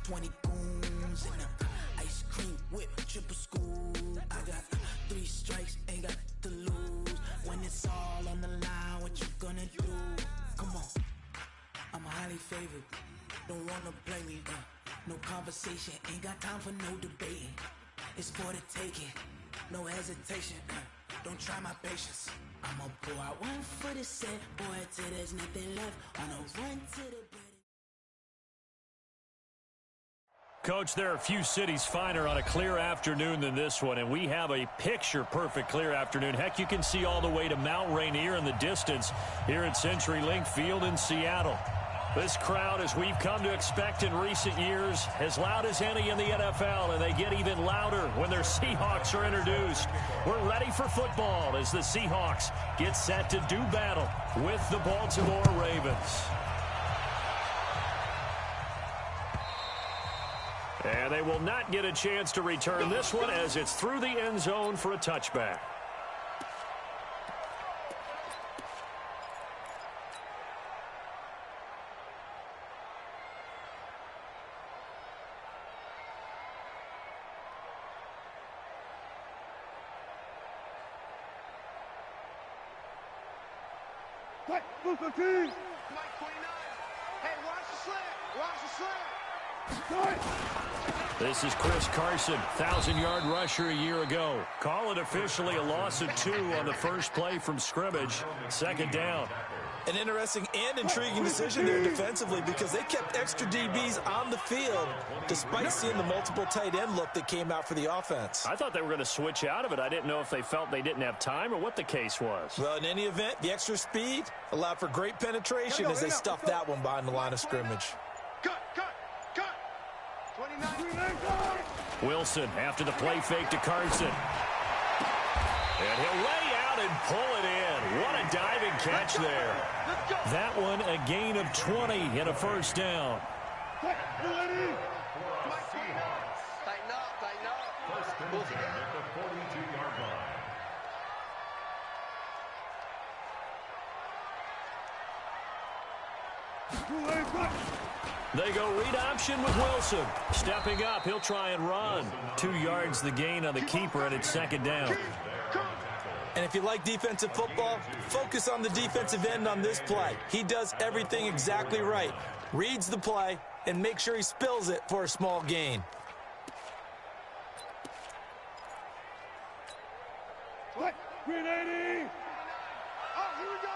20 goons in the ice cream whip, triple scoop. I got 3 strikes, ain't got to lose. When it's all on the line, what you gonna do? Come on, I'm highly favored. Don't wanna play me, no conversation, ain't got time for no debating. It's for the taking, no hesitation. Don't try my patience. I'ma pour out one for the set, boy, till there's nothing left. On a run to the bed. Coach, there are a few cities finer on a clear afternoon than this one, and we have a picture-perfect clear afternoon. Heck, you can see all the way to Mount Rainier in the distance here at CenturyLink Field in Seattle. This crowd, as we've come to expect in recent years, as loud as any in the NFL, and they get even louder when their Seahawks are introduced. We're ready for football as the Seahawks get set to do battle with the Baltimore Ravens. And they will not get a chance to return this one as it's through the end zone for a touchback. Mike 29. Hey, watch the slant. Watch the slant. This is Chris Carson, 1,000-yard rusher a year ago. Call it officially a loss of 2 on the first play from scrimmage. Second down. An interesting and intriguing decision there defensively because they kept extra DBs on the field despite seeing the multiple tight end look that came out for the offense. I thought they were going to switch out of it. I didn't know if they felt they didn't have time or what the case was. Well, in any event, the extra speed allowed for great penetration as they stuffed that one behind the line of scrimmage. Cut. 29. Wilson after the play fake to Carson. And he'll lay out and pull it in. What a diving catch there. That one a gain of 20 and a first down. Tighten up. First and 10 at the 42-yard line. They go read option with Wilson. Stepping up, he'll try and run. 2 yards the gain on the keeper, and it's second down. And if you like defensive football, focus on the defensive end on this play. He does everything exactly right. Reads the play and makes sure he spills it for a small gain. What? 380. Oh, here we go.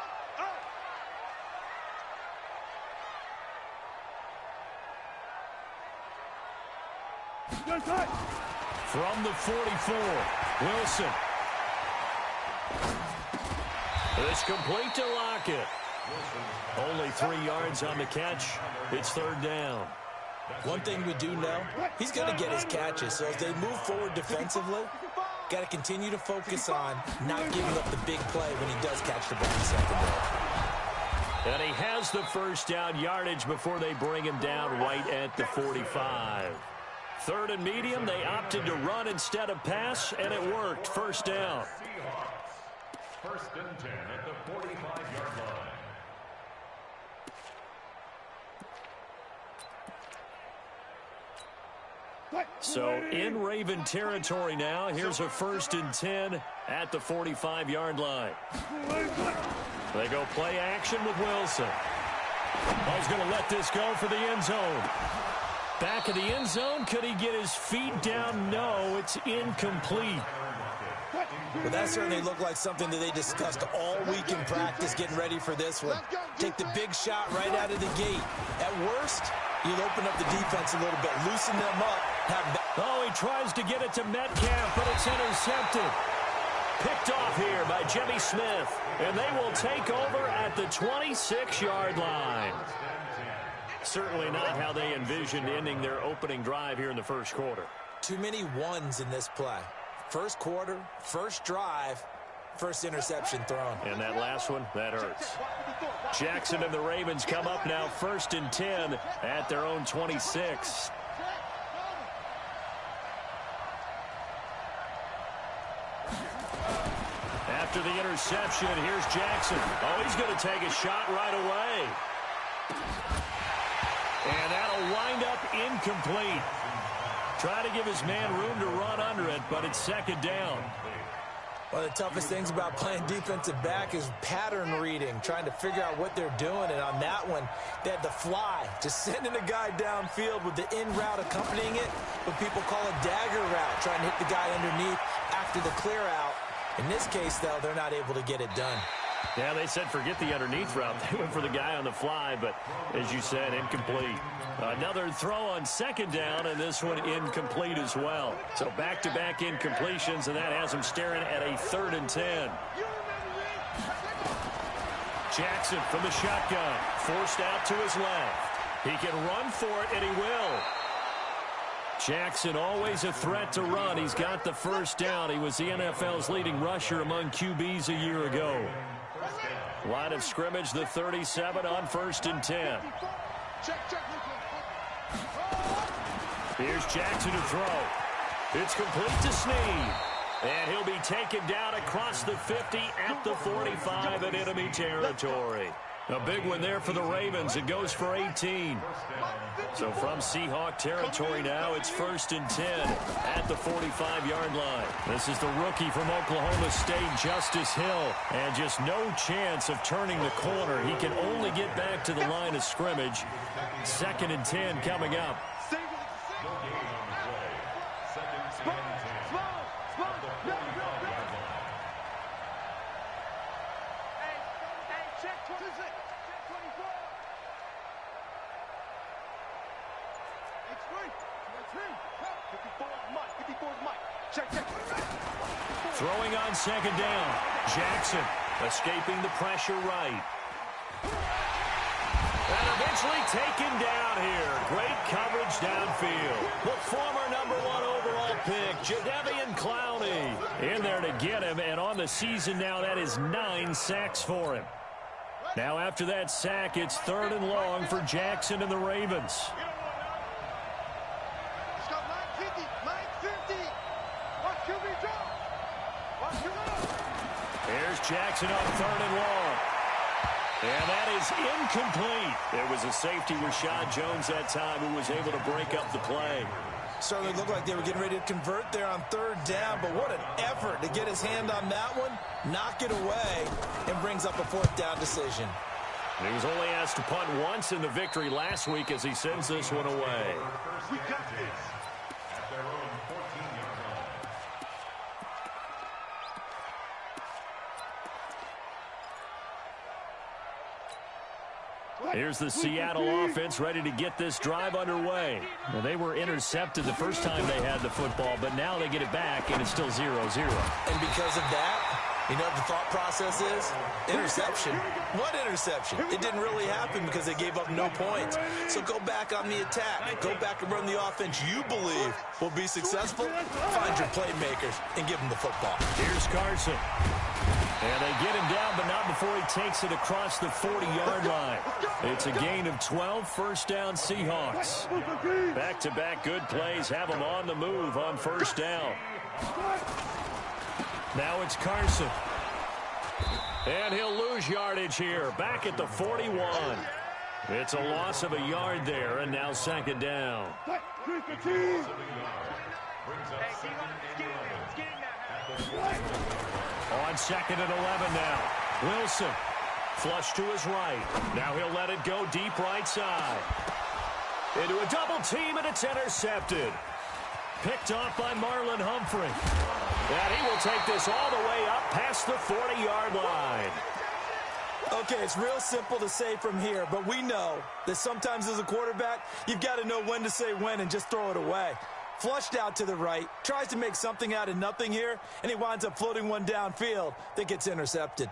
From the 44, Wilson. It's complete to Lockett. Only 3 yards on the catch. It's third down. One thing we do know, he's going to get his catches. So as they move forward defensively, got to continue to focus on not giving up the big play when he does catch the ball in secondary. And he has the first down yardage before they bring him down right at the 45. Third and medium, they opted to run instead of pass, and it worked. First down. First and 10 at the 45-yard line. So in Raven territory now. Here's a first and 10 at the 45-yard line. They go play action with Wilson. Ball's going to let this go for the end zone. Back of the end zone. Could he get his feet down? No, it's incomplete. Well, that certainly looked like something that they discussed all week in practice getting ready for this one. Take the big shot right out of the gate. At worst, you'll open up the defense a little bit, loosen them up. Oh, he tries to get it to Metcalf, but it's intercepted. Picked off here by Jimmy Smith, and they will take over at the 26-yard line. Certainly not how they envisioned ending their opening drive here in the first quarter. Too many ones in this play. First quarter, first drive, first interception thrown. And that last one, that hurts. Jackson and the Ravens come up now first and 10 at their own 26. After the interception, here's Jackson. Oh, he's going to take a shot right away. And that'll wind up incomplete. Try to give his man room to run under it, but it's second down. One of the toughest things about playing defensive back is pattern reading, trying to figure out what they're doing. And on that one, they had the fly, just sending a guy downfield with the in route accompanying it, what people call a dagger route, trying to hit the guy underneath after the clear out. In this case, though, they're not able to get it done. Yeah, they said forget the underneath route. They went for the guy on the fly, but as you said, incomplete. Another throw on second down, and this one incomplete as well. So back-to-back incompletions, and that has them staring at a 3rd and 10. Jackson from the shotgun, forced out to his left. He can run for it, and he will. Jackson always a threat to run. He's got the first down. He was the NFL's leading rusher among QBs a year ago. Line of scrimmage, the 37 on 1st and 10. Here's Jackson to throw. It's complete to Snead. And he'll be taken down across the 50 at the 45 in enemy territory. A big one there for the Ravens. It goes for 18. So from Seahawk territory now, it's 1st and 10 at the 45-yard line. This is the rookie from Oklahoma State, Justice Hill, and just no chance of turning the corner. He can only get back to the line of scrimmage. 2nd and 10 coming up. Throwing on second down. Jackson escaping the pressure right. And eventually taken down here. Great coverage downfield. The former #1 overall pick, Jadeveon Clowney, in there to get him. And on the season now, that is 9 sacks for him. Now after that sack, it's 3rd and long for Jackson and the Ravens. Here's Jackson on 3rd and long. And that is incomplete. It was a safety, Rashad Jones, that time, who was able to break up the play. Certainly looked like they were getting ready to convert there on 3rd down, but what an effort to get his hand on that one, knock it away, and brings up a 4th down decision. He was only asked to punt once in the victory last week as he sends this one away. We got this. Here's the Seattle offense ready to get this drive underway. Well, they were intercepted the first time they had the football, but now they get it back, and it's still 0-0. And because of that, you know what the thought process is? Interception. What interception? It didn't really happen because they gave up no points. So go back on the attack. Go back and run the offense you believe will be successful. Find your playmakers and give them the football. Here's Carson. And they get him down, but not before he takes it across the 40-yard line. It's a gain of 12, 1st down Seahawks. Back-to-back good plays have them on the move on 1st down. Now it's Carson. And he'll lose yardage here, back at the 41. It's a loss of a yard there, and now 2nd down. On 2nd and 11 now. Wilson, flush to his right. Now he'll let it go deep right side. Into a double team, and it's intercepted. Picked off by Marlon Humphrey. And he will take this all the way up past the 40-yard line. Okay, it's real simple to say from here, but we know that sometimes as a quarterback, you've got to know when to say when and just throw it away. Flushed out to the right, tries to make something out of nothing here, and he winds up floating one downfield that gets intercepted.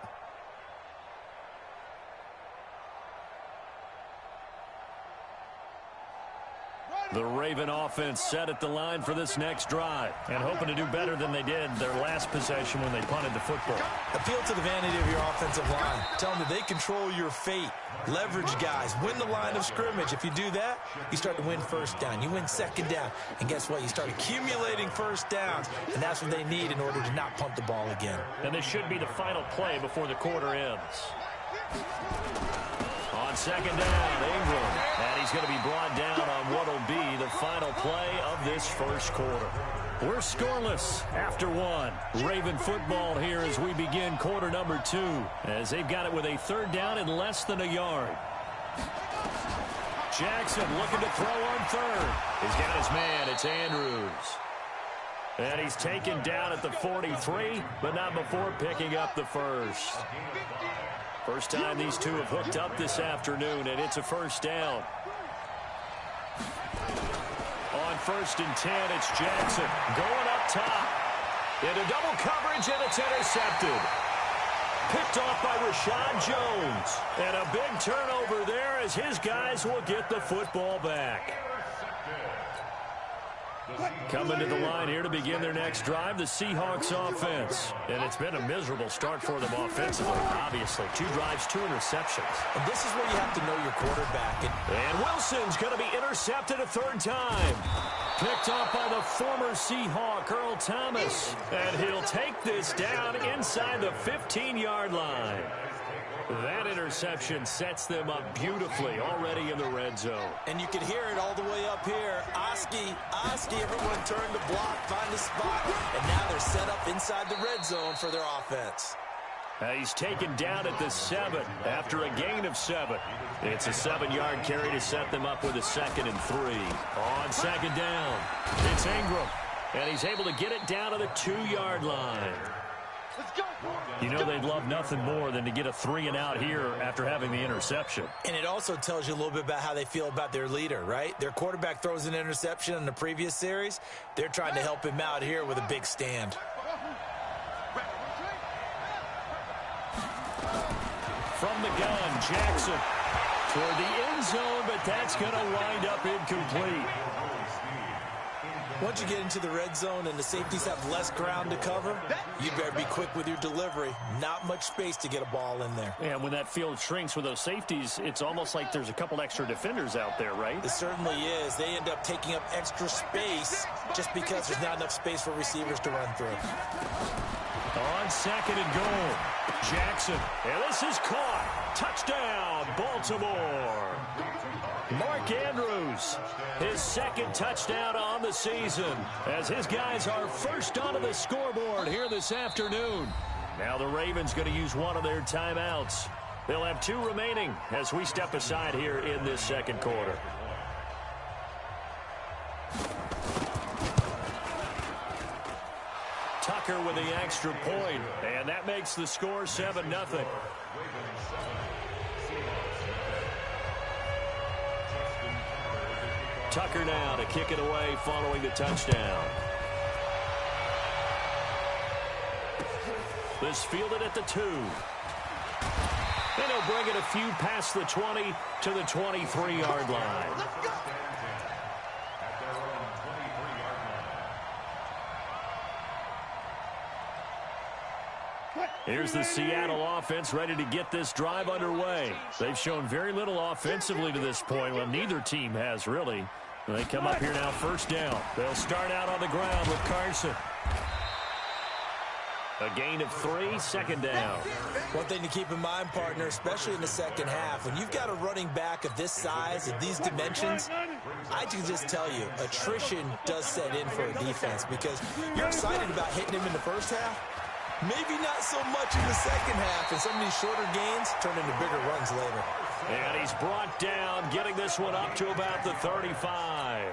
The Raven offense set at the line for this next drive and hoping to do better than they did their last possession when they punted the football. Appeal to the vanity of your offensive line. Tell them that they control your fate. Leverage guys. Win the line of scrimmage. If you do that, you start to win 1st down. You win 2nd down. And guess what? You start accumulating 1st downs. And that's what they need in order to not punt the ball again. And this should be the final play before the quarter ends. On second down, Ingram. And he's going to be brought down on what will be the final play of this first quarter. We're scoreless after one. Raven football here as we begin quarter number 2, as they've got it with a third down and less than a yard. Jackson looking to throw on third. He's got his man. It's Andrews. And he's taken down at the 43, but not before picking up the first. First time these two have hooked up this afternoon, and it's a first down. On 1st and 10, it's Jackson going up top. Into double coverage, and it's intercepted. Picked off by Rashad Jones. And a big turnover there as his guys will get the football back. Coming to the line here to begin their next drive, the Seahawks offense. And it's been a miserable start for them offensively, obviously. 2 drives, 2 interceptions. And this is where you have to know your quarterback. And Wilson's going to be intercepted a third time. Picked off by the former Seahawk, Earl Thomas. And he'll take this down inside the 15-yard line. That interception sets them up beautifully already in the red zone. And you can hear it all the way up here. Oski, everyone turned to block, find a spot. And now they're set up inside the red zone for their offense. He's taken down at the 7 after a gain of 7. It's a 7-yard carry to set them up with a 2nd and 3. On second down, it's Ingram. And he's able to get it down to the 2-yard line. You know they'd love nothing more than to get a 3-and-out here after having the interception. And it also tells you a little bit about how they feel about their leader, right? Their quarterback throws an interception in the previous series. They're trying to help him out here with a big stand. From the gun, Jackson toward the end zone, but that's going to wind up incomplete. Once you get into the red zone and the safeties have less ground to cover, you better be quick with your delivery. Not much space to get a ball in there. And when that field shrinks with those safeties, it's almost like there's a couple extra defenders out there, right? It certainly is. They end up taking up extra space just because there's not enough space for receivers to run through. On 2nd and goal, Jackson. And this is caught. Touchdown, Baltimore. Mark Andrews, his 2nd touchdown on the season, as his guys are first onto the scoreboard here this afternoon. Now the Ravens going to use one of their timeouts. They'll have 2 remaining as we step aside here in this second quarter. Tucker with the extra point, and that makes the score 7-0. Tucker now to kick it away following the touchdown. This fielded at the 2. And he'll bring it a few past the 20 to the 23-yard line. Here's the Seattle offense ready to get this drive underway. They've shown very little offensively to this point. Well, neither team has, really. They come up here now, first down. They'll start out on the ground with Carson. A gain of 3, second down. One thing to keep in mind, partner, especially in the second half, when you've got a running back of this size and these dimensions, I can just tell you, attrition does set in for a defense because you're excited about hitting him in the first half. Maybe not so much in the second half, and some of these shorter gains turn into bigger runs later. And he's brought down, getting this one up to about the 35.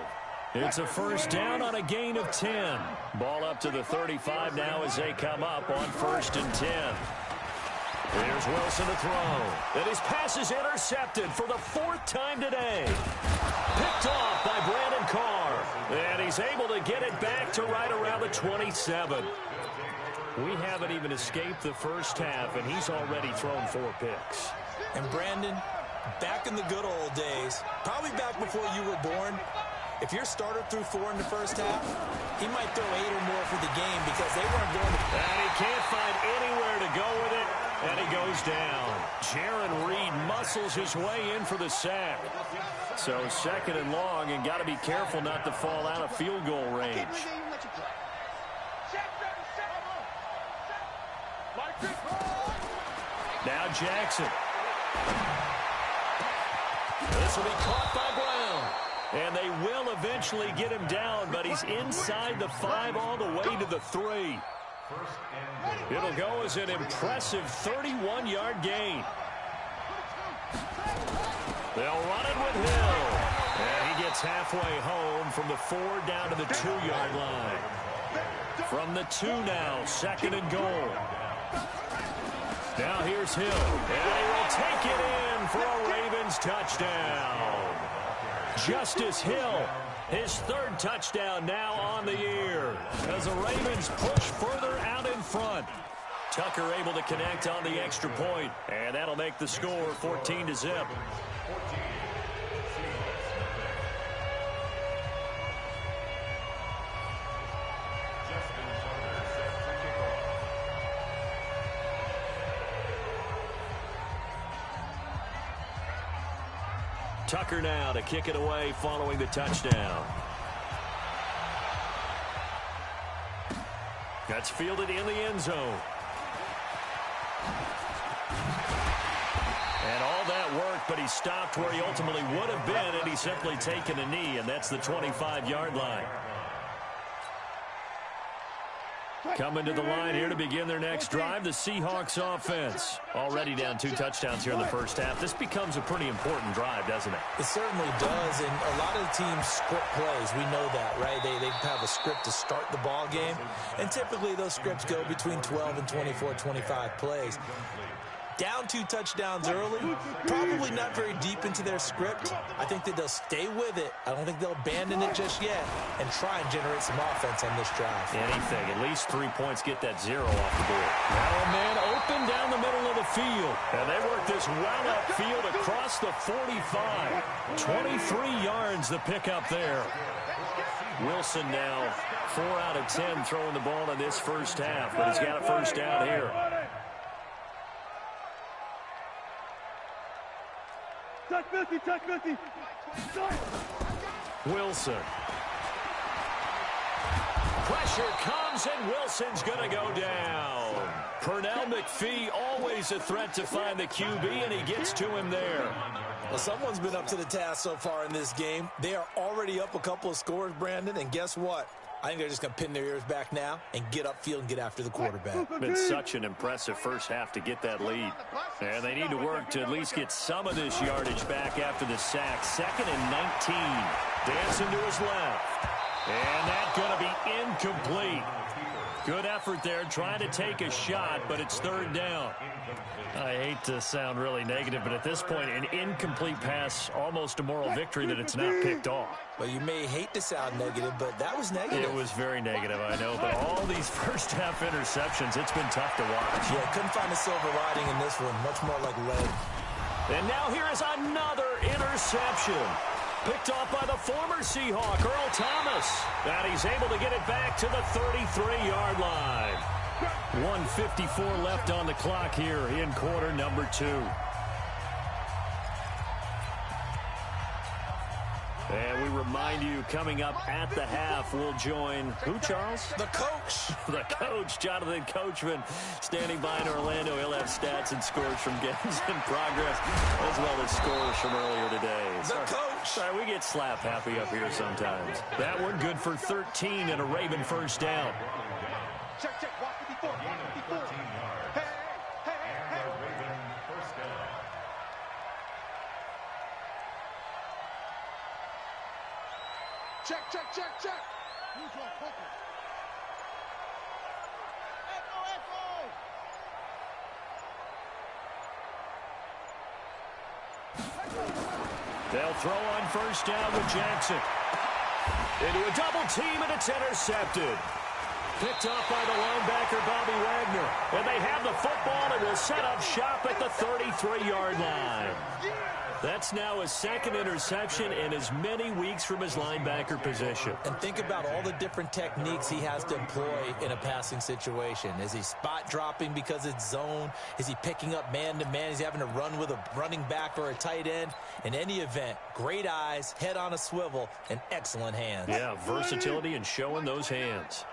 It's a first down on a gain of 10. Ball up to the 35 now as they come up on 1st and 10. Here's Wilson to throw. And his pass is intercepted for the 4th time today. Picked off by Brandon Carr. And he's able to get it back to right around the 27. We haven't even escaped the first half, and he's already thrown 4 picks. And Brandon, back in the good old days, probably back before you were born, if your starter threw 4 in the first half, he might throw 8 or more for the game because they weren't going to... And he can't find anywhere to go with it, and he goes down. Jaron Reed muscles his way in for the sack. So 2nd and long, and got to be careful not to fall out of field goal range. Now Jackson. This will be caught by Brown. And they will eventually get him down, but he's inside the 5 all the way to the 3. It'll go as an impressive 31-yard gain. They'll run it with Hill. And he gets halfway home from the 4 down to the 2-yard line. From the 2 now, 2nd and goal. Now here's Hill. And he will take it in for a Ravens touchdown. Justice Hill, his 3rd touchdown now on the year as the Ravens push further out in front. Tucker able to connect on the extra point, and that'll make the score 14-0. Tucker now to kick it away following the touchdown. That's fielded in the end zone. And all that work, but he stopped where he ultimately would have been, and he's simply taken a knee, and that's the 25-yard line. Coming to the line here to begin their next drive, the Seahawks offense. Already down 2 touchdowns here in the first half. This becomes a pretty important drive, doesn't it? It certainly does, and a lot of the teams script plays. We know that, right? They have a script to start the ball game, and typically those scripts go between 12 and 24, 25 plays. Down 2 touchdowns early, probably not very deep into their script. I think that they'll stay with it. I don't think they'll abandon it just yet and try and generate some offense on this drive. Anything. At least 3 points, get that 0 off the board. Now a man open down the middle of the field. And they work this well upfield across the 45. 23 yards the pickup there. Wilson now 4 out of 10 throwing the ball in this first half, but he's got a first down here. Tuck 50. Wilson. Pressure comes, and Wilson's going to go down. Pernell McPhee, always a threat to find the QB, and he gets to him there. Well, someone's been up to the task so far in this game. They are already up a couple of scores, Brandon, and guess what? I think they're just going to pin their ears back now and get upfield and get after the quarterback. Been such an impressive first half to get that lead. And they need to work to at least get some of this yardage back after the sack. 2nd and 19. Dancing to his left. And that's going to be incomplete. Good effort there, trying to take a shot, but it's 3rd down. I hate to sound really negative, but at this point, an incomplete pass, almost a moral victory that it's not picked off. Well, you may hate to sound negative, but that was negative. It was very negative, I know, but all these first-half interceptions, it's been tough to watch. Yeah, couldn't find a silver lining in this one, much more like lead. And now here is another interception. Picked off by the former Seahawk, Earl Thomas. And he's able to get it back to the 33-yard line. 1:54 left on the clock here in quarter number 2. And we remind you, coming up at the half, we'll join who, Charles? The coach. The coach, Jonathan Coachman, standing by in Orlando. He'll have stats and scores from games in progress, as well as scores from earlier today. The coach. Sorry, we get slap happy up here sometimes. That one good for 13 and a Raven first down. Check. Watch 54. Check. Who's your focus? Echo. They'll throw on first down with Jackson. Into a double team, and it's intercepted. Picked up by the linebacker, Bobby Wagner. And they have the football and will set up shop at the 33-yard line. That's now his 2nd interception in as many weeks from his linebacker position. And think about all the different techniques he has to employ in a passing situation. Is he spot dropping because it's zone? Is he picking up man-to-man? Is he having to run with a running back or a tight end? In any event, great eyes, head on a swivel, and excellent hands. Yeah, versatility and showing those hands.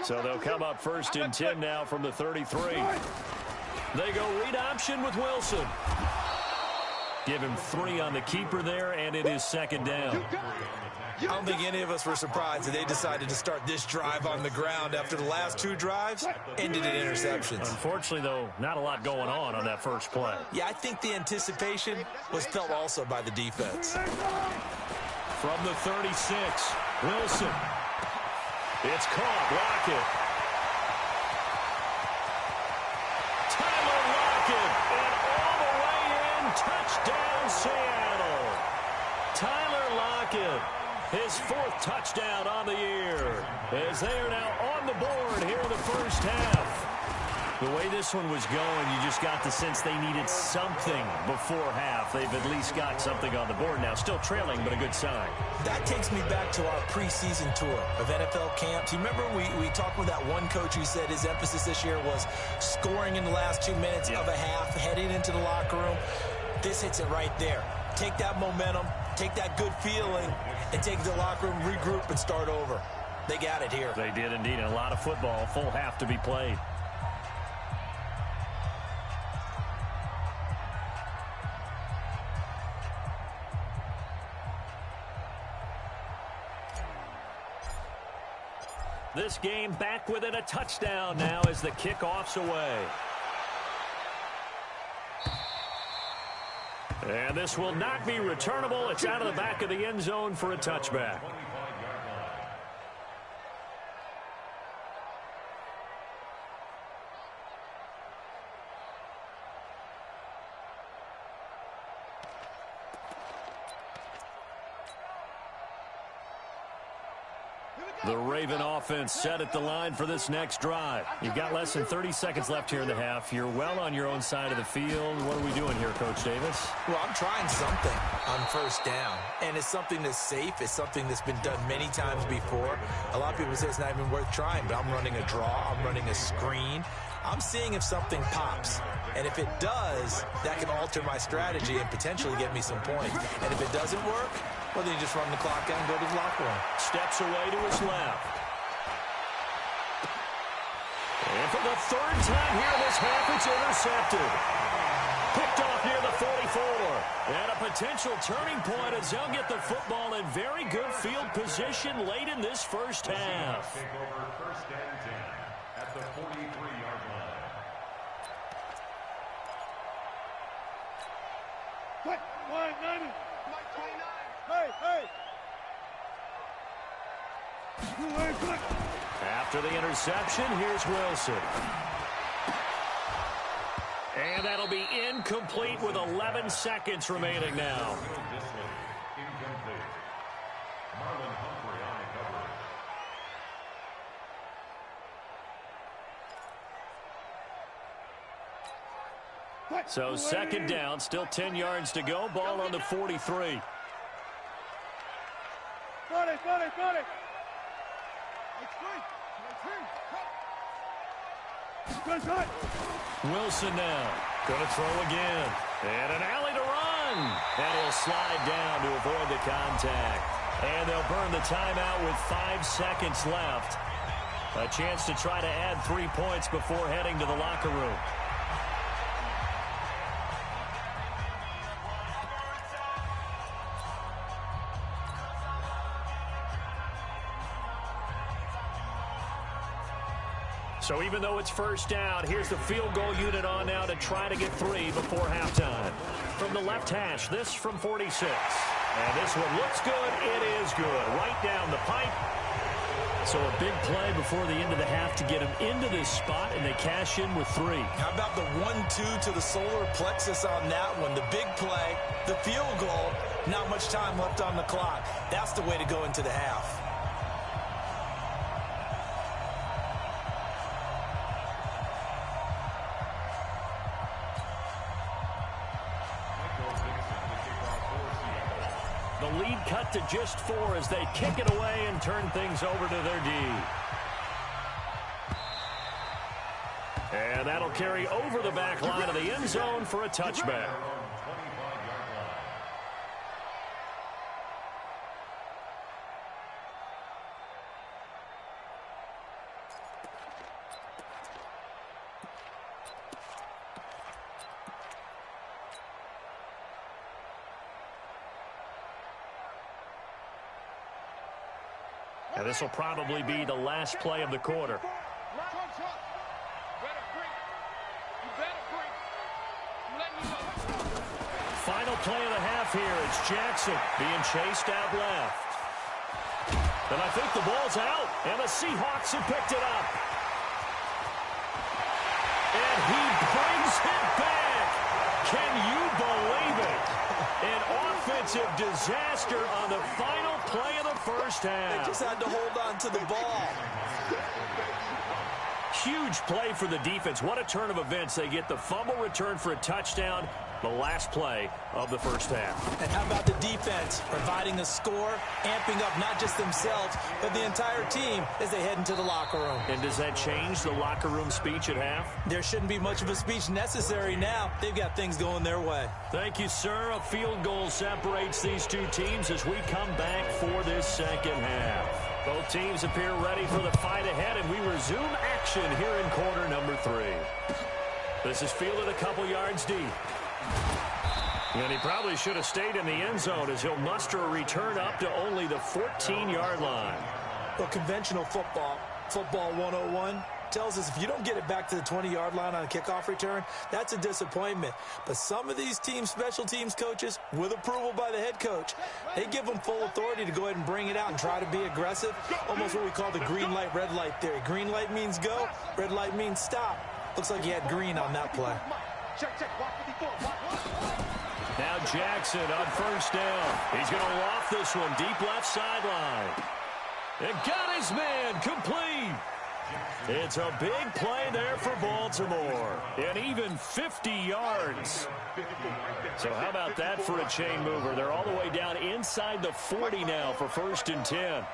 So they'll come up 1st and 10 now from the 33. They go read option with Wilson. Give him 3 on the keeper there, and it is second down. I don't think any of us were surprised that they decided to start this drive on the ground after the last 2 drives ended in interceptions. Unfortunately, though, not a lot going on that first play. Yeah, I think the anticipation was felt also by the defense. From the 36, Wilson. It's caught. Lockett. Tyler Lockett. And all the way in. Touchdown, Seattle. Tyler Lockett. His 4th touchdown on the year, as they are now on the board here in the first half. The way this one was going, you just got the sense they needed something before half. They've at least got something on the board now. Still trailing, but a good sign. That takes me back to our preseason tour of NFL camps. You remember we talked with that one coach who said his emphasis this year was scoring in the last 2 minutes of a half, heading into the locker room. This hits it right there. Take that momentum, take that good feeling, and take it to the locker room, regroup, and start over. They got it here. They did indeed. And a lot of football, full half to be played. This game back within a touchdown now as the kickoff's away. And this will not be returnable. It's out of the back of the end zone for a touchback. The Raven offense set at the line for this next drive. You've got less than 30 seconds left here in the half. You're well on your own side of the field. What are we doing here, Coach Davis? Well, I'm trying something on first down, and it's something that's safe. It's something that's been done many times before. A lot of people say it's not even worth trying, but I'm running a draw. I'm running a screen. I'm seeing if something pops, and if it does, that can alter my strategy and potentially get me some points. And if it doesn't work, well, then you just run the clock out and go to the locker room. Steps away to his left. And for the 3rd time here this half, it's intercepted. Picked off near the 44. And a potential turning point as they'll get the football in very good field position late in this first half. Take over 1st and 10 at the 43-yard line. Cut! 190! Hey, hey! After the interception, here's Wilson. And that'll be incomplete with 11 seconds remaining now. Incomplete. Marlon Humphrey on the coverage. So second down, still 10 yards to go. Ball on the 43. Got it! Wilson now. Gonna throw again. And an alley to run. And he'll slide down to avoid the contact. And they'll burn the timeout with 5 seconds left. A chance to try to add 3 points before heading to the locker room. So even though it's first down, here's the field goal unit on now to try to get 3 before halftime. From the left hash, this from 46. And this one looks good. It is good. Right down the pipe. So a big play before the end of the half to get them into this spot, and they cash in with 3. How about the 1-2 to the solar plexus on that one? The big play, the field goal, not much time left on the clock. That's the way to go into the half. The lead cut to just 4 as they kick it away and turn things over to their D. And that'll carry over the back line of the end zone for a touchback. And this will probably be the last play of the quarter. Final play of the half here. It's Jackson being chased out left. And I think the ball's out, and the Seahawks have picked it up. And he brings it back. Can you believe it? An offensive disaster on the final play of the first half. They just had to hold on to the ball. Huge play for the defense. What a turn of events. They get the fumble return for a touchdown. The last play of the first half. And how about the defense providing a score, amping up not just themselves, but the entire team as they head into the locker room. And does that change the locker room speech at half? There shouldn't be much of a speech necessary now. They've got things going their way. Thank you, sir. A field goal separates these two teams as we come back for this second half. Both teams appear ready for the fight ahead, and we resume action here in quarter number 3. This is fielded a couple yards deep. And he probably should have stayed in the end zone as he'll muster a return up to only the 14-yard line. Well, conventional football 101, tells us if you don't get it back to the 20-yard line on a kickoff return, that's a disappointment. But some of these teams, special teams coaches, with approval by the head coach, they give them full authority to go ahead and bring it out and try to be aggressive. Almost what we call the green light, red light theory. Green light means go, red light means stop. Looks like he had green on that play. Now Jackson on first down. He's going to loft this one deep left sideline. And got his man complete. It's a big play there for Baltimore. And even 50 yards. So how about that for a chain mover? They're all the way down inside the 40 now for 1st and 10.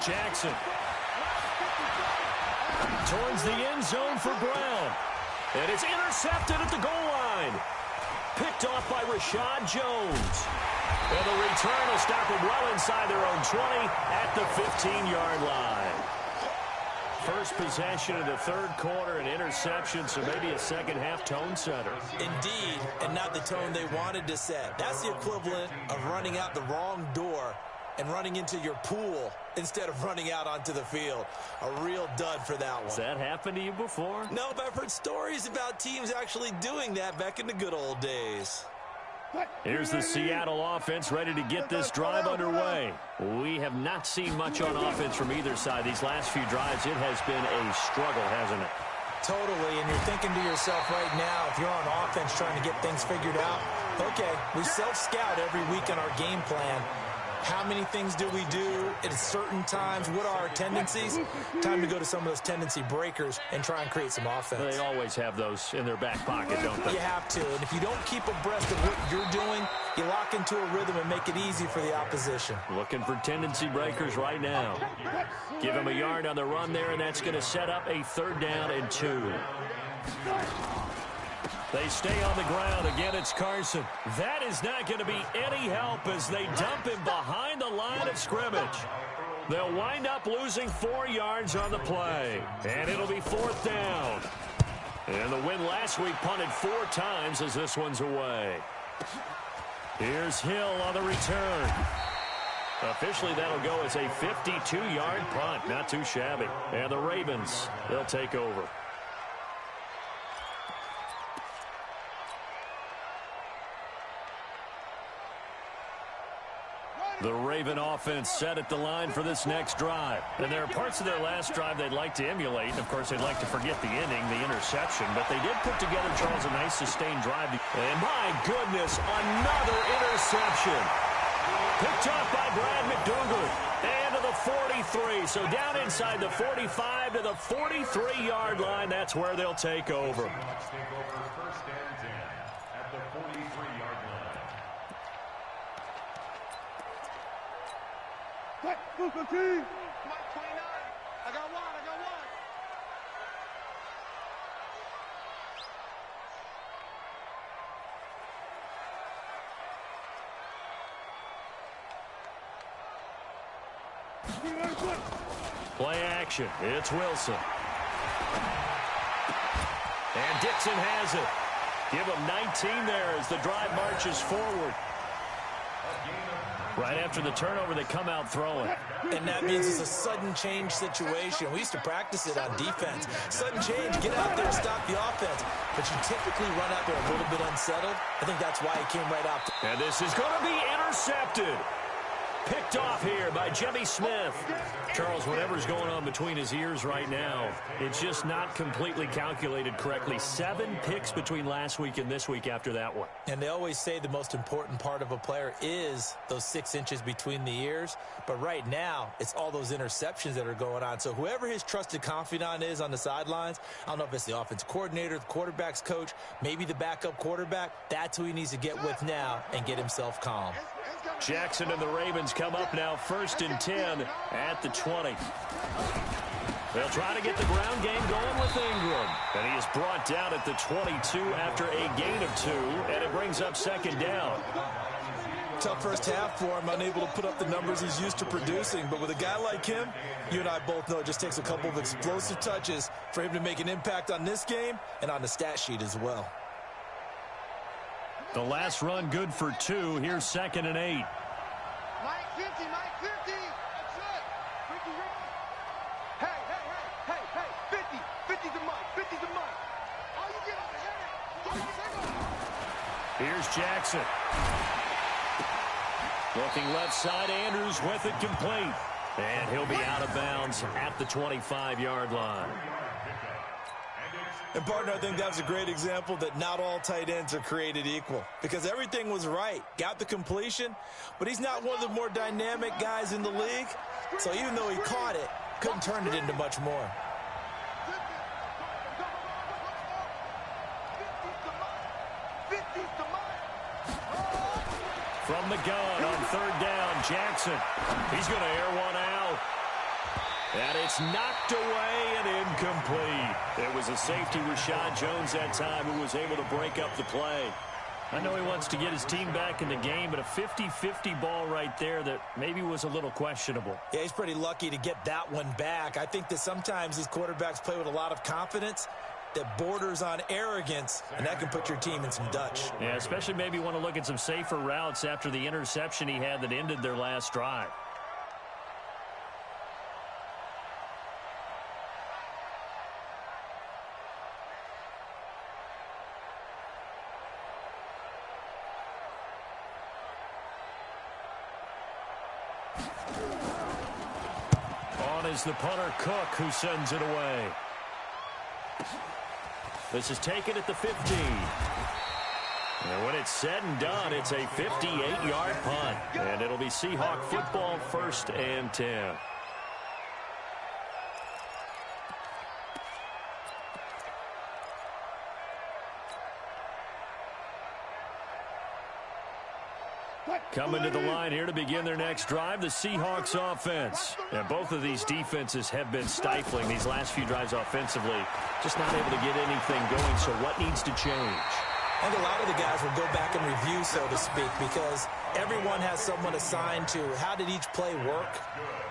Jackson. Towards the end zone for Brown. And it's intercepted at the goal line. Picked off by Rashad Jones. And the return will stop them well inside their own 20 at the 15-yard line. First possession of the third quarter, an interception, so maybe a second-half tone setter. Indeed, and not the tone they wanted to set. That's the equivalent of running out the wrong door and running into your pool instead of running out onto the field. A real dud for that one. Has that happened to you before? No, but I've heard stories about teams actually doing that back in the good old days. Here's the Seattle offense ready to get this drive underway. We have not seen much on offense from either side. These last few drives, it has been a struggle, hasn't it? Totally, and you're thinking to yourself right now, if you're on offense trying to get things figured out, okay, we self-scout every week on our game plan. How many things do we do at certain times? What are our tendencies? Time to go to some of those tendency breakers and try and create some offense. They always have those in their back pocket, don't they? You have to. And if you don't keep abreast of what you're doing, you lock into a rhythm and make it easy for the opposition. Looking for tendency breakers right now. Give him a yard on the run there, and that's going to set up a 3rd down and 2. They stay on the ground. Again, it's Carson. That is not going to be any help as they dump him behind the line of scrimmage. They'll wind up losing 4 yards on the play. And it'll be 4th down. And the win last week punted 4 times as this one's away. Here's Hill on the return. Officially, that'll go as a 52-yard punt. Not too shabby. And the Ravens, they'll take over. The Raven offense set at the line for this next drive. And there are parts of their last drive they'd like to emulate. And, of course, they'd like to forget the inning, the interception. But they did put together, Charles, a nice sustained drive. And, my goodness, another interception. Picked up by Brad McDougald. And to the 43. So down inside the 45 to the 43-yard line. That's where they'll take over. Move the team. I got one. Play action. It's Wilson. And Dixon has it. Give him 19 there as the drive marches forward. Right after the turnover, they come out throwing. And that means it's a sudden change situation. We used to practice it on defense. Sudden change, get out there, stop the offense. But you typically run out there a little bit unsettled. I think that's why he came right out. And this is going to be intercepted. Picked off here by Jimmy Smith. Charles, whatever's going on between his ears right now, it's just not completely calculated correctly. 7 picks between last week and this week after that one. And they always say the most important part of a player is those 6 inches between the ears. But right now, it's all those interceptions that are going on. So whoever his trusted confidant is on the sidelines, I don't know if it's the offensive coordinator, the quarterback's coach, maybe the backup quarterback, that's who he needs to get with now and get himself calm. Jackson and the Ravens come up now 1st and 10 at the 20. They'll try to get the ground game going with Ingram. And he is brought down at the 22 after a gain of 2, and it brings up 2nd down. Tough first half for him, unable to put up the numbers he's used to producing. But with a guy like him, you and I both know it just takes a couple of explosive touches for him to make an impact on this game and on the stat sheet as well. The last run good for 2. Here's 2nd and 8. Mike 50, Mike 50. That's it. Ricky. Hey. 50. 50 to Mike. 50 to Mike. Oh, you get on the head. Here's Jackson. Looking left side, Andrews with it complete. And he'll be out of bounds at the 25-yard line. And, partner, I think that was a great example that not all tight ends are created equal because everything was right. Got the completion, but he's not one of the more dynamic guys in the league. So even though he caught it, couldn't turn it into much more. From the gun on 3rd down, Jackson. He's going to air one out. And it's knocked away and incomplete. It was a safety, Rashad Jones, that time, who was able to break up the play. I know he wants to get his team back in the game, but a 50-50 ball right there that maybe was a little questionable. Yeah, he's pretty lucky to get that one back. I think that sometimes these quarterbacks play with a lot of confidence that borders on arrogance, and that can put your team in some Dutch. Yeah, especially maybe want to look at some safer routes after the interception he had that ended their last drive. On is the punter, Cook, who sends it away. This is taken at the 15. And when it's said and done, it's a 58-yard punt. And it'll be Seahawk football, 1st and 10. Coming to the line here to begin their next drive, the Seahawks offense. And both of these defenses have been stifling these last few drives offensively. Just not able to get anything going, so what needs to change? I think a lot of the guys will go back and review, so to speak, because everyone has someone assigned to how did each play work.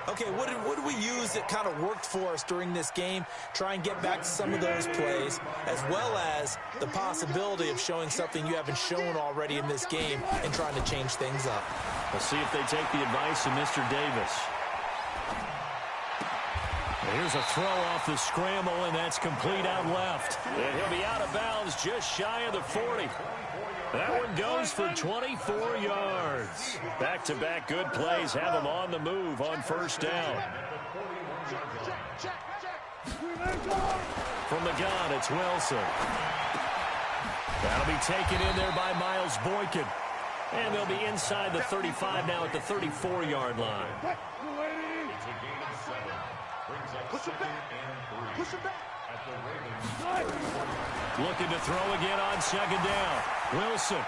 Okay, what did we use that kind of worked for us during this game? Try and get back to some of those plays, as well as the possibility of showing something you haven't shown already in this game and trying to change things up. We'll see if they take the advice of Mr. Davis. Here's a throw off the scramble, and that's complete out left. And he'll be out of bounds just shy of the 40. That one goes for 24 yards. Back-to-back good plays have him on the move on 1st down. From the gun, it's Wilson. That'll be taken in there by Miles Boykin. And they'll be inside the 35 now at the 34-yard line. Push it back. Push it back. Looking to throw again on 2nd down. Wilson.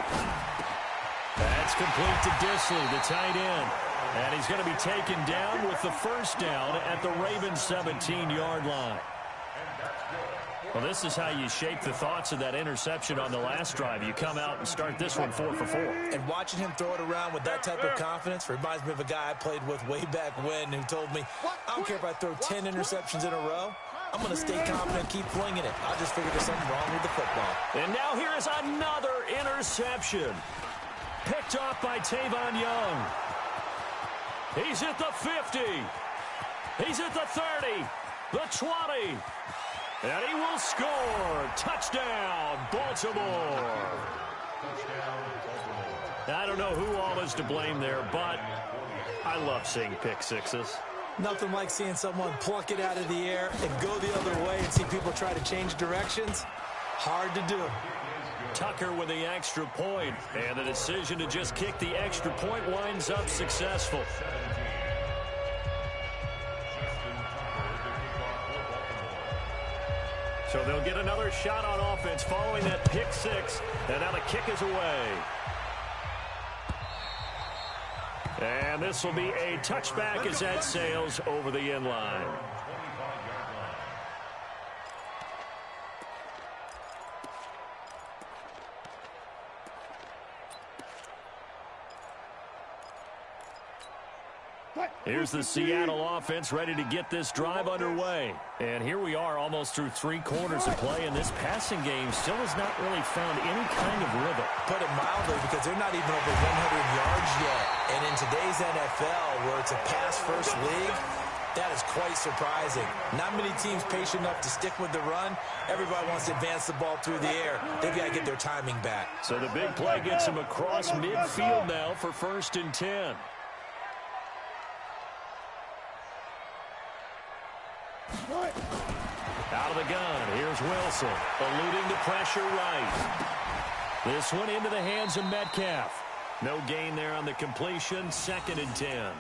That's complete to Disley, the tight end. And he's going to be taken down with the 1st down at the Ravens 17-yard line. Well, this is how you shape the thoughts of that interception on the last drive. You come out and start this one 4 for 4. And watching him throw it around with that type of confidence reminds me of a guy I played with way back when who told me, I don't care if I throw 10 interceptions in a row. I'm going to stay confident, keep flinging it. I just figured there's something wrong with the football. And now here is another interception. Picked off by Tavon Young. He's at the 50. He's at the 30, the 20. And he will score. Touchdown, Baltimore. I don't know who all is to blame there, but I love seeing pick sixes. Nothing like seeing someone pluck it out of the air and go the other way and see people try to change directions. Hard to do. Tucker with the extra point, and the decision to just kick the extra point winds up successful. So they'll get another shot on offense following that pick six, and now the kick is away. And this will be a touchback as that sails over the end line. Here's the Seattle offense ready to get this drive underway. And here we are almost through 3 quarters of play, and this passing game still has not really found any kind of rhythm. Put it mildly, because they're not even over 100 yards yet. And in today's NFL, where it's a pass-first league, that is quite surprising. Not many teams patient enough to stick with the run. Everybody wants to advance the ball through the air. They've got to get their timing back. So the big play gets them across midfield now for 1st and 10. Out of the gun, here's Wilson, eluding the pressure right. This one into the hands of Metcalf. No gain there on the completion, 2nd and 10.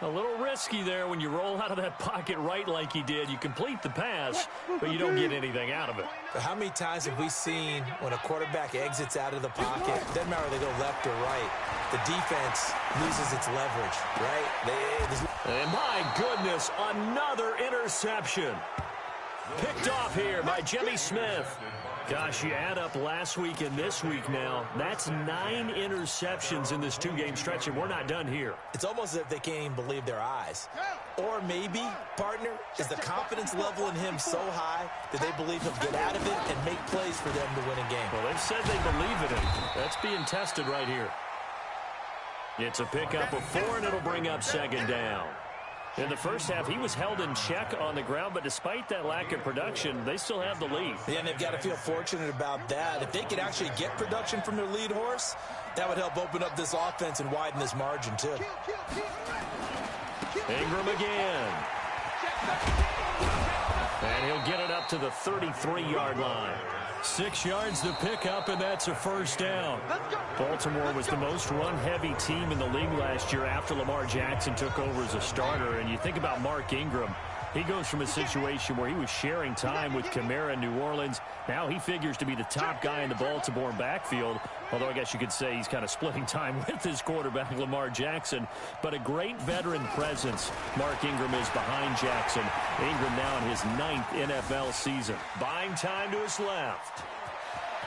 A little risky there when you roll out of that pocket right like he did. You complete the pass, but you don't get anything out of it. But how many times have we seen when a quarterback exits out of the pocket, doesn't matter whether they go left or right, the defense loses its leverage, right? And my goodness, another interception. Picked off here by Jimmy Smith. Gosh, you add up last week and this week now, that's 9 interceptions in this 2-game stretch, and we're not done here. It's almost as if they can't even believe their eyes. Or maybe, partner, is the confidence level in him so high that they believe he'll get out of it and make plays for them to win a game. Well, they've said they believe in him. That's being tested right here. It's a pickup of 4, and it'll bring up 2nd down. In the first half, he was held in check on the ground, but despite that lack of production, they still have the lead. Yeah, and they've got to feel fortunate about that. If they could actually get production from their lead horse, that would help open up this offense and widen this margin, too. Ingram again. And he'll get it up to the 33-yard line. 6 yards to pick up, and that's a 1st down. Baltimore was the most run-heavy team in the league last year after Lamar Jackson took over as a starter. And you think about Mark Ingram. He goes from a situation where he was sharing time with Kamara in New Orleans. Now he figures to be the top guy in the Baltimore backfield, although I guess you could say he's kind of splitting time with his quarterback, Lamar Jackson. But a great veteran presence Mark Ingram is behind Jackson. Ingram now in his 9th NFL season. Buying time to his left.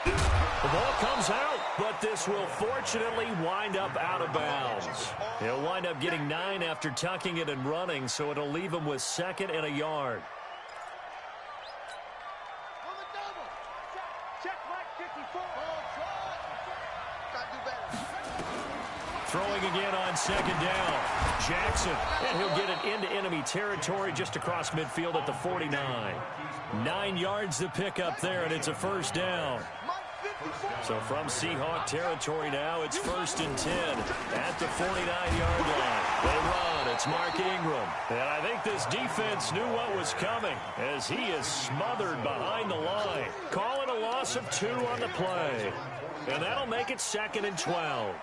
The ball comes out, but this will fortunately wind up out of bounds. He'll wind up getting 9 after tucking it and running, so it'll leave him with 2nd and a yard. Throwing again on 2nd down. Jackson, and he'll get it into enemy territory just across midfield at the 49. 9 yards to pick up there, and it's a 1st down. So from Seahawk territory now, it's 1st and 10 at the 49-yard line. They run. It's Mark Ingram. And I think this defense knew what was coming as he is smothered behind the line. Calling a loss of 2 on the play. And that'll make it 2nd and 12.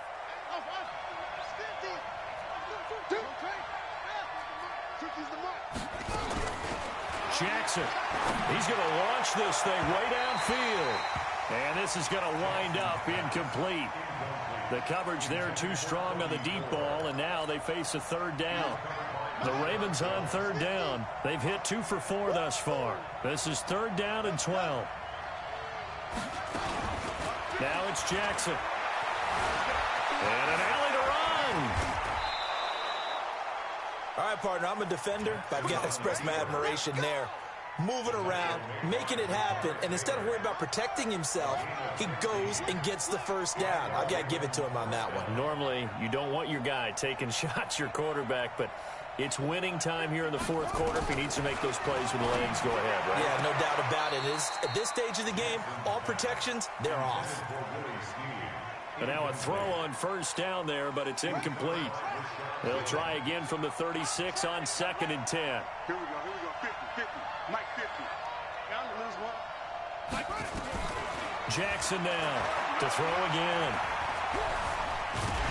Jackson, he's going to launch this thing way downfield. And this is going to wind up incomplete. The coverage there too strong on the deep ball, and now they face a 3rd down. The Ravens on 3rd down. They've hit 2 for 4 thus far. This is 3rd down and 12. Now it's Jackson. And an alley to run. All right, partner, I'm a defender, but I've got to express my admiration there. moving around, making it happen, and instead of worrying about protecting himself, he goes and gets the first down. I've got to give it to him on that one. Normally, you don't want your guy taking shots, your quarterback, but it's winning time here in the fourth quarter. If he needs to make those plays with the legs, go ahead, right? Yeah, no doubt about it. At this stage of the game, all protections, they're off. And now a throw on first down there, but it's incomplete. They'll try again from the 36 on 2nd and 10. Here we go. 50. Mike 50. Now to lose one. Mike. Jackson now to throw again.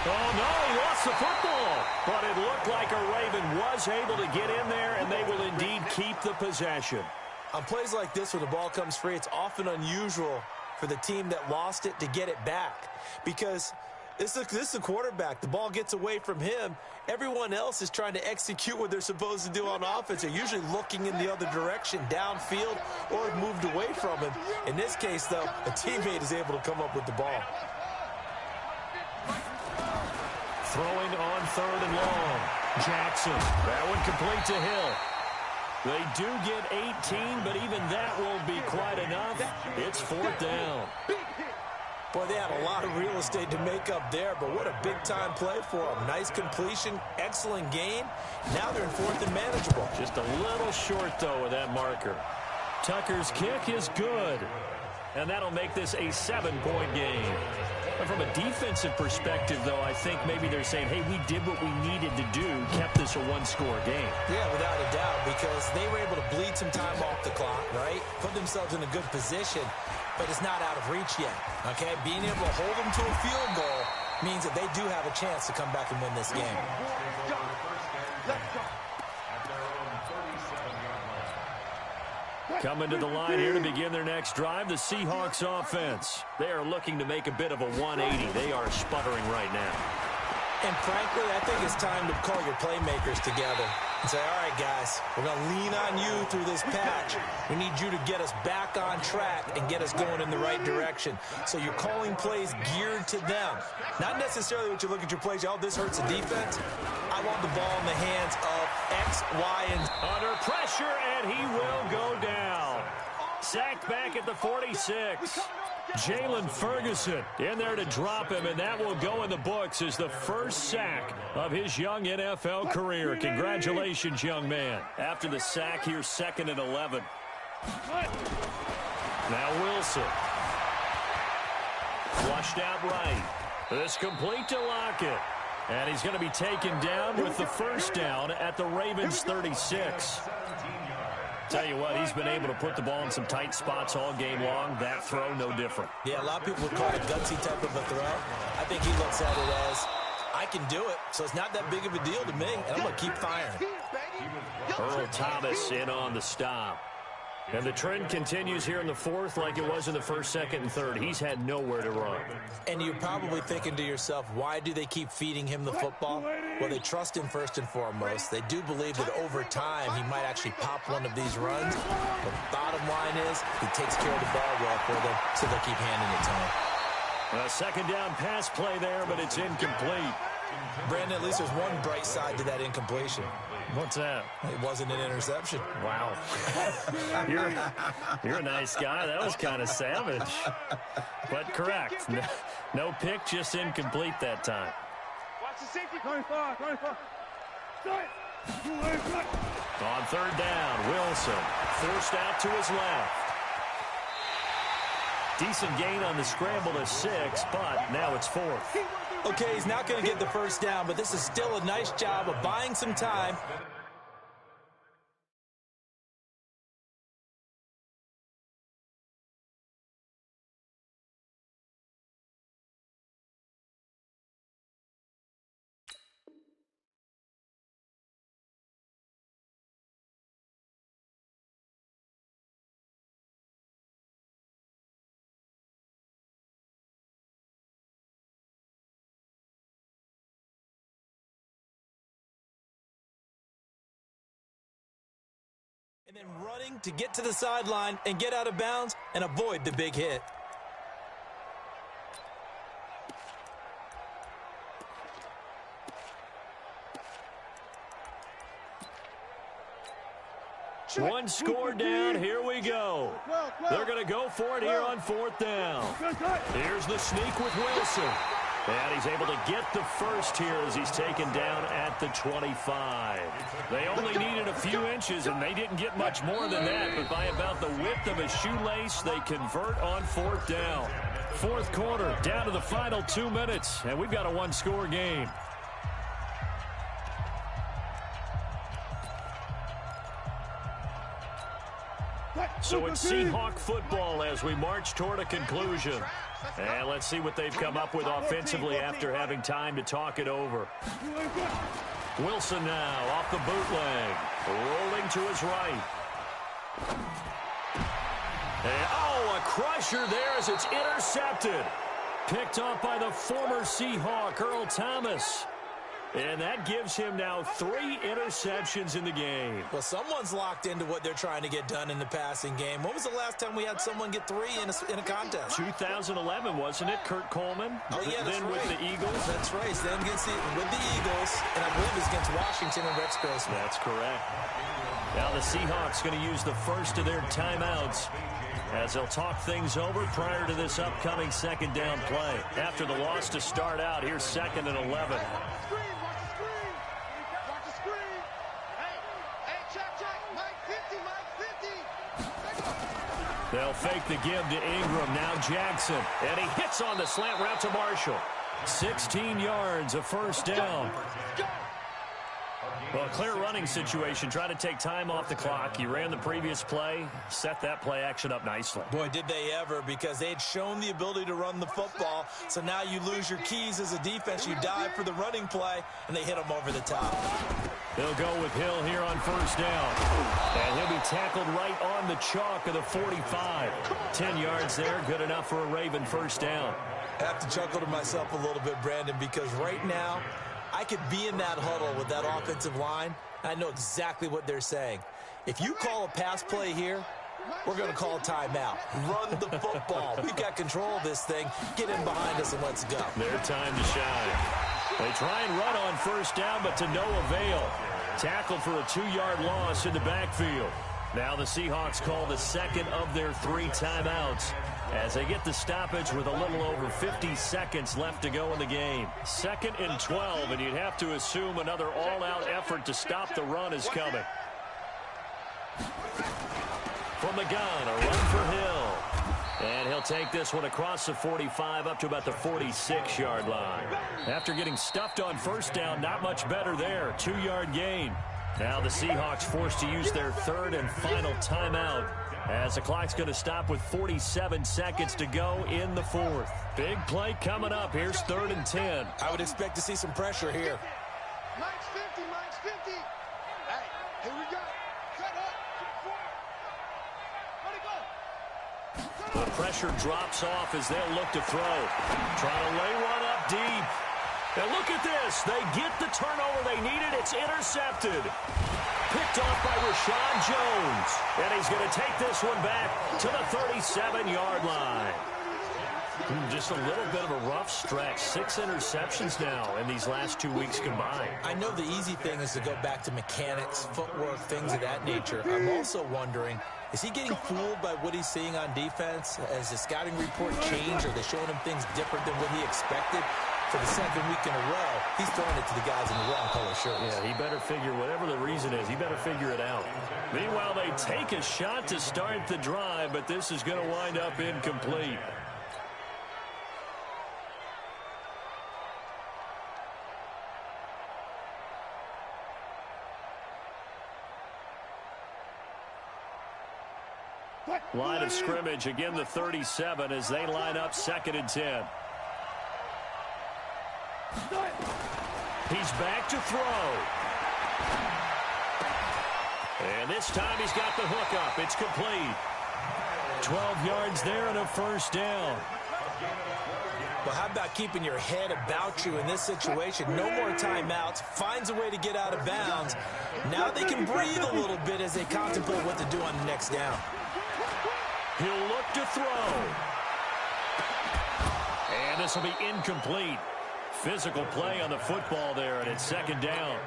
Oh, no, he lost the football. But it looked like a Raven was able to get in there, and they will indeed keep the possession. On plays like this where the ball comes free, it's often unusual for the team that lost it to get it back. Because this is a quarterback. The ball gets away from him. Everyone else is trying to execute what they're supposed to do on offense. They're usually looking in the other direction, downfield, or have moved away from him. In this case, though, a teammate is able to come up with the ball. Throwing on 3rd and long. Jackson. That one complete to Hill. They do get 18, but even that won't be quite enough. It's 4th down. Boy, they had a lot of real estate to make up there, but what a big-time play for them. Nice completion, excellent gain. Now they're in 4th and manageable. Just a little short, though, with that marker. Tucker's kick is good, and that'll make this a 7-point game. But from a defensive perspective, though, I think maybe they're saying, hey, we did what we needed to do, kept this a one-score game. Yeah, without a doubt, because they were able to bleed some time off the clock, right? Put themselves in a good position, but it's not out of reach yet, okay? Being able to hold them to a field goal means that they do have a chance to come back and win this game. Coming to the line here to begin their next drive, the Seahawks offense. They are looking to make a bit of a 180. They are sputtering right now. And frankly, I think it's time to call your playmakers together and say, all right, guys, we're going to lean on you through this patch. We need you to get us back on track and get us going in the right direction. So you're calling plays geared to them. Not necessarily what you look at your plays, oh, this hurts the defense. I want the ball in the hands of X, Y, and under pressure, and he will go down. Sacked back at the 46. Jalen Ferguson in there to drop him, and that will go in the books as the first sack of his young NFL career. Congratulations, young man. After the sack, here's 2nd and 11. Now Wilson. Flushed out right. This complete to Lockett. And he's going to be taken down with the first down at the Ravens 36. Tell you what, he's been able to put the ball in some tight spots all game long. That throw, no different. Yeah, a lot of people would call it a gutsy type of a throw. I think he looks at it as, I can do it, so it's not that big of a deal to me, and I'm going to keep firing. Earl Thomas in on the stop. And the trend continues here in the 4th like it was in the 1st, 2nd, and 3rd. He's had nowhere to run. And you're probably thinking to yourself, why do they keep feeding him the football? Well, they trust him first and foremost. They do believe that over time he might actually pop one of these runs. But the bottom line is he takes care of the ball well for them, so they'll keep handing it to him. A 2nd down pass play there, but it's incomplete. Brandon, at least there's one bright side to that incompletion. What's that? It wasn't an interception. Wow. You're a nice guy. That was kind of savage. But correct. No pick, just incomplete that time. Watch the safety. 25. On 3rd down, Wilson forced out to his left. Decent gain on the scramble to 6, but now it's 4th. Okay, he's not going to get the first down, but this is still a nice job of buying some time. And then running to get to the sideline and get out of bounds and avoid the big hit. One score down. Here we go. They're going to go for it here on 4th down. Here's the sneak with Wilson. And he's able to get the first here as he's taken down at the 25. They only needed a few inches, and they didn't get much more than that. But by about the width of a shoelace, they convert on 4th down. 4th quarter, down to the final 2 minutes, and we've got a one-score game. So it's Seahawk football as we march toward a conclusion. And let's see what they've come up with offensively after having time to talk it over. Wilson now off the bootleg. Rolling to his right. And, oh, a crusher there as it's intercepted. Picked off by the former Seahawk, Earl Thomas. And that gives him now 3 interceptions in the game. Well, someone's locked into what they're trying to get done in the passing game. When was the last time we had someone get 3 in a contest? 2011, wasn't it, Kurt Coleman? Oh, yeah, that's then right. with the Eagles. That's right. Then with the Eagles, and I believe it was against Washington and Rex Grossman. That's correct. Now the Seahawks going to use the first of their timeouts as they'll talk things over prior to this upcoming 2nd down play. After the loss to start out, here's 2nd and 11. They'll fake the give to Ingram. Now Jackson. And he hits on the slant route to Marshall. 16 yards, a first down. Well, a clear running situation. Try to take time off the clock. He ran the previous play, set that play action up nicely. Boy, did they ever, because they had shown the ability to run the football. So now you lose your keys as a defense. You dive for the running play, and they hit him over the top. They'll go with Hill here on first down. And he'll be tackled right on the chalk of the 45. 10 yards there, good enough for a Raven first down. I have to chuckle to myself a little bit, Brandon, because right now I could be in that huddle with that offensive line. I know exactly what they're saying. If you call a pass play here, we're going to call a timeout. Run the football. We've got control of this thing. Get in behind us and let's go. Their time to shine. They try and run on first down, but to no avail. Tackled for a 2-yard loss in the backfield. Now the Seahawks call the second of their 3 timeouts as they get the stoppage with a little over 50 seconds left to go in the game. 2nd and 12, and you'd have to assume another all-out effort to stop the run is coming. From the gun, a run for Hill. And he'll take this one across the 45 up to about the 46-yard line. After getting stuffed on first down, not much better there. 2-yard gain. Now the Seahawks forced to use their 3rd and final timeout as the clock's going to stop with 47 seconds to go in the 4th. Big play coming up. Here's 3rd and 10. I would expect to see some pressure here. Mike's 50, Mike's 50. Hey, here we go. Cut up. Let it go. The pressure drops off as they'll look to throw. Trying to lay one up deep. And look at this. They get the turnover they needed. It's intercepted. Picked off by Rashawn Jones. And he's going to take this one back to the 37-yard line. Just a little bit of a rough stretch. 6 interceptions now in these last 2 weeks combined. I know the easy thing is to go back to mechanics, footwork, things of that nature. I'm also wondering, is he getting fooled by what he's seeing on defense? Has the scouting report changed? Are they showing him things different than what he expected? For the 2nd week in a row, he's throwing it to the guys in the wrong color shirts. Yeah, he better figure, whatever the reason is, he better figure it out. Meanwhile, they take a shot to start the drive, but this is going to wind up incomplete. Line of scrimmage, again the 37 as they line up 2nd and 10. He's back to throw. And this time he's got the hook up. It's complete. 12 yards there and a first down. Well, how about keeping your head about you in this situation? No more timeouts. Finds a way to get out of bounds. Now they can breathe a little bit as they contemplate what to do on the next down. He'll look to throw. And this will be incomplete. Physical play on the football there, and it's second down.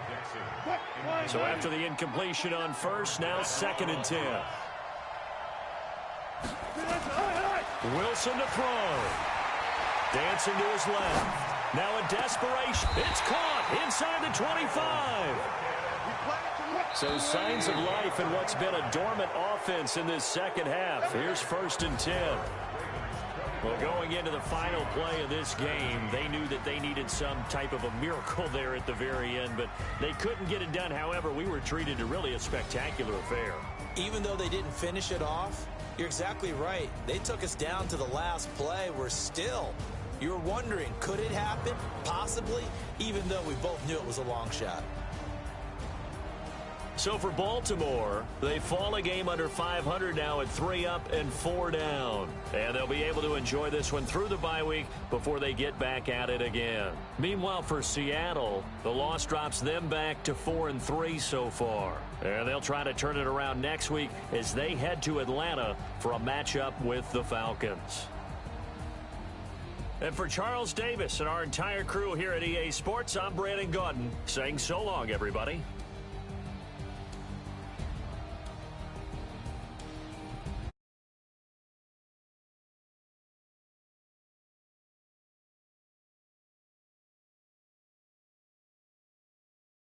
So after the incompletion on first, now 2nd and 10. Wilson to throw. Dancing to his left. Now a desperation. It's caught inside the 25. So signs of life in what's been a dormant offense in this second half. Here's 1st and 10. Well, going into the final play of this game, they knew that they needed some type of a miracle there at the very end, but they couldn't get it done. However, we were treated to really a spectacular affair. Even though they didn't finish it off, you're exactly right. They took us down to the last play. We're still, you're wondering, could it happen? Possibly, even though we both knew it was a long shot. So for Baltimore, they fall a game under 500 now at 3 up and 4 down. And they'll be able to enjoy this one through the bye week before they get back at it again. Meanwhile, for Seattle, the loss drops them back to 4-3 so far. And they'll try to turn it around next week as they head to Atlanta for a matchup with the Falcons. And for Charles Davis and our entire crew here at EA Sports, I'm Brandon Gaudin saying so long, everybody.